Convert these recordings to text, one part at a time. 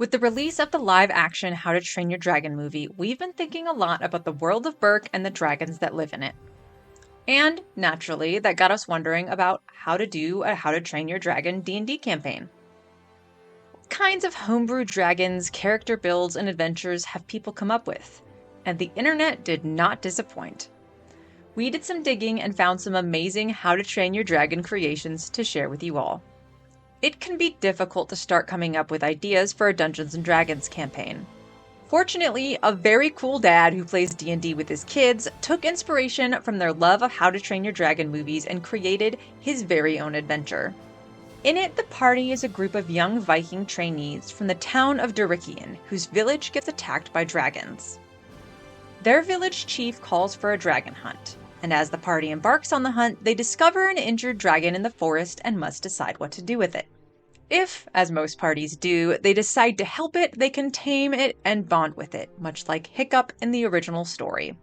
With the release of the live-action How to Train Your Dragon movie, we've been thinking a lot about the world of Berk and the dragons that live in it. And, naturally, that got us wondering about how to do a How to Train Your Dragon D&D campaign. What kinds of homebrew dragons, character builds, and adventures have people come up with? And the internet did not disappoint. We did some digging and found some amazing How to Train Your Dragon creations to share with you all. It can be difficult to start coming up with ideas for a Dungeons & Dragons campaign. Fortunately, a very cool dad who plays D&D with his kids took inspiration from their love of How to Train Your Dragon movies and created his very own adventure. In it, the party is a group of young Viking trainees from the town of Durikian, whose village gets attacked by dragons. Their village chief calls for a dragon hunt, and as the party embarks on the hunt, they discover an injured dragon in the forest and must decide what to do with it. If, as most parties do, they decide to help it, they can tame it and bond with it, much like Hiccup in the original story.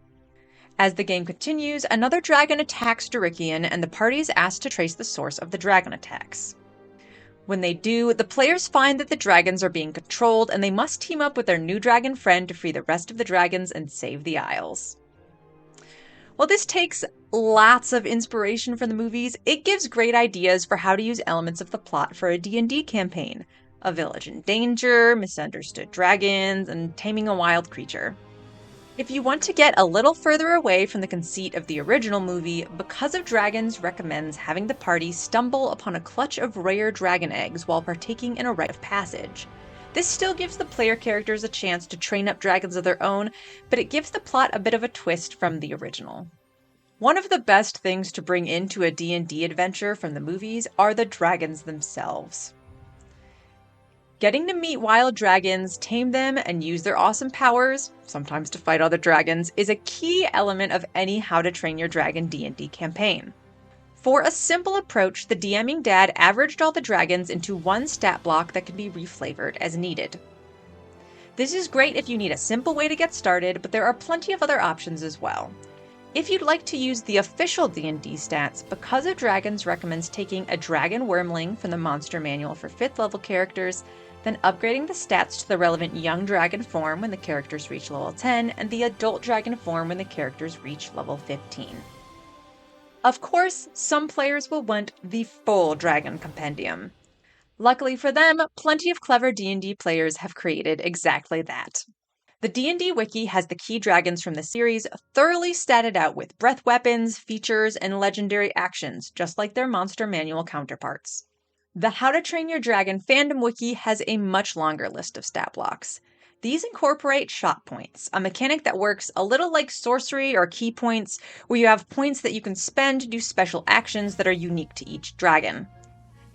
As the game continues, another dragon attacks Durikian, and the party is asked to trace the source of the dragon attacks. When they do, the players find that the dragons are being controlled, and they must team up with their new dragon friend to free the rest of the dragons and save the Isles. While this takes lots of inspiration from the movies, it gives great ideas for how to use elements of the plot for a D&D campaign. A village in danger, misunderstood dragons, and taming a wild creature. If you want to get a little further away from the conceit of the original movie, Because of Dragons recommends having the party stumble upon a clutch of rare dragon eggs while partaking in a rite of passage. This still gives the player characters a chance to train up dragons of their own, but it gives the plot a bit of a twist from the original. One of the best things to bring into a D&D adventure from the movies are the dragons themselves. Getting to meet wild dragons, tame them, and use their awesome powers, sometimes to fight other dragons, is a key element of any How to Train Your Dragon D&D campaign. For a simple approach, the DMing dad averaged all the dragons into one stat block that can be reflavored as needed. This is great if you need a simple way to get started, but there are plenty of other options as well. If you'd like to use the official D&D stats, Because of Dragons recommends taking a Dragon Wormling from the Monster Manual for 5th level characters, then upgrading the stats to the relevant Young Dragon form when the characters reach level 10, and the Adult Dragon form when the characters reach level 15. Of course, some players will want the full Dragon Compendium. Luckily for them, plenty of clever D&D players have created exactly that. The D&D Wiki has the key dragons from the series thoroughly statted out with breath weapons, features, and legendary actions, just like their Monster Manual counterparts. The How to Train Your Dragon fandom wiki has a much longer list of stat blocks. These incorporate shot points, a mechanic that works a little like sorcery or key points, where you have points that you can spend to do special actions that are unique to each dragon.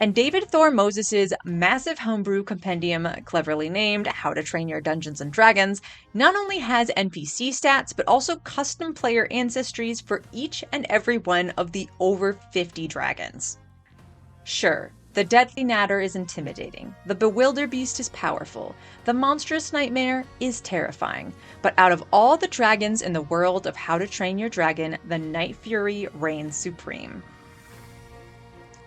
And David Thor Moses' massive homebrew compendium, cleverly named How to Train Your Dungeons & Dragons, not only has NPC stats, but also custom player ancestries for each and every one of the over 50 dragons. Sure, the Deadly Natter is intimidating, the Bewilderbeast is powerful, the Monstrous Nightmare is terrifying, but out of all the dragons in the world of How to Train Your Dragon, the Night Fury reigns supreme.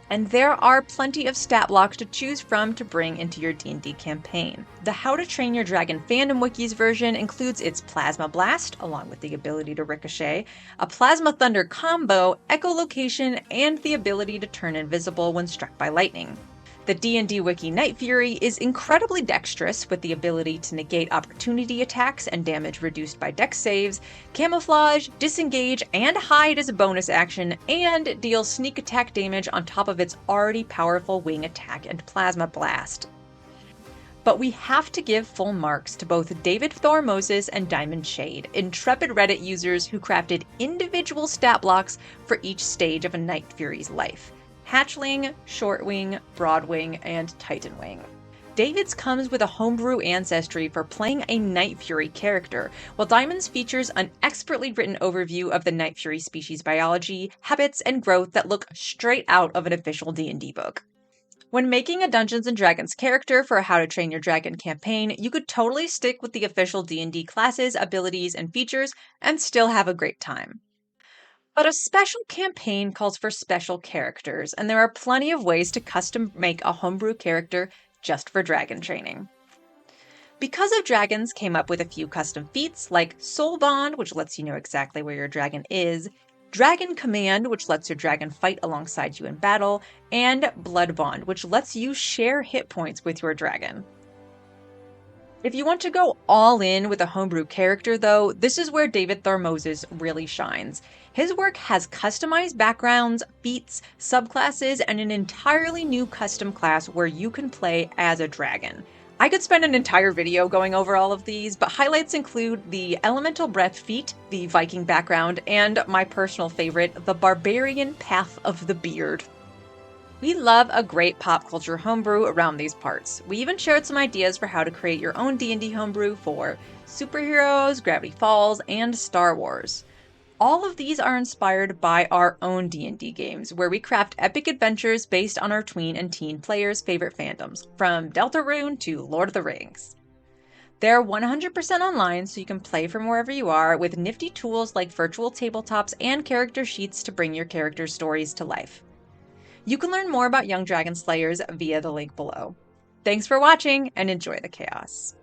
And there are plenty of stat blocks to choose from to bring into your D&D campaign. The How to Train Your Dragon fandom wiki's version includes its Plasma Blast, along with the ability to ricochet, a Plasma Thunder combo, echolocation, and the ability to turn invisible when struck by lightning. The D&D Wiki Night Fury is incredibly dexterous with the ability to negate opportunity attacks and damage reduced by dex saves, camouflage, disengage, and hide as a bonus action, and deal sneak attack damage on top of its already powerful wing attack and plasma blast. But we have to give full marks to both David Thor Moses and Diamond Shade, intrepid Reddit users who crafted individual stat blocks for each stage of a Night Fury's life. Hatchling, Shortwing, Broadwing, and Titanwing. David's comes with a homebrew ancestry for playing a Night Fury character, while Diamond's features an expertly written overview of the Night Fury species biology, habits, and growth that look straight out of an official D&D book. When making a Dungeons & Dragons character for a How to Train Your Dragon campaign, you could totally stick with the official D&D classes, abilities, and features, and still have a great time. But a special campaign calls for special characters, and there are plenty of ways to custom make a homebrew character just for dragon training. Because of Dragons came up with a few custom feats like Soul Bond, which lets you know exactly where your dragon is, Dragon Command, which lets your dragon fight alongside you in battle, and Blood Bond, which lets you share hit points with your dragon. If you want to go all in with a homebrew character, though, this is where David Thormoses really shines. His work has customized backgrounds, feats, subclasses, and an entirely new custom class where you can play as a dragon. I could spend an entire video going over all of these, but highlights include the Elemental Breath feat, the Viking background, and my personal favorite, the Barbarian Path of the Beard. We love a great pop culture homebrew around these parts. We even shared some ideas for how to create your own D&D homebrew for superheroes, Gravity Falls, and Star Wars. All of these are inspired by our own D&D games, where we craft epic adventures based on our tween and teen players' favorite fandoms, from Deltarune to Lord of the Rings. They're 100% online, so you can play from wherever you are, with nifty tools like virtual tabletops and character sheets to bring your characters' stories to life. You can learn more about Young Dragonslayers via the link below. Thanks for watching and enjoy the chaos.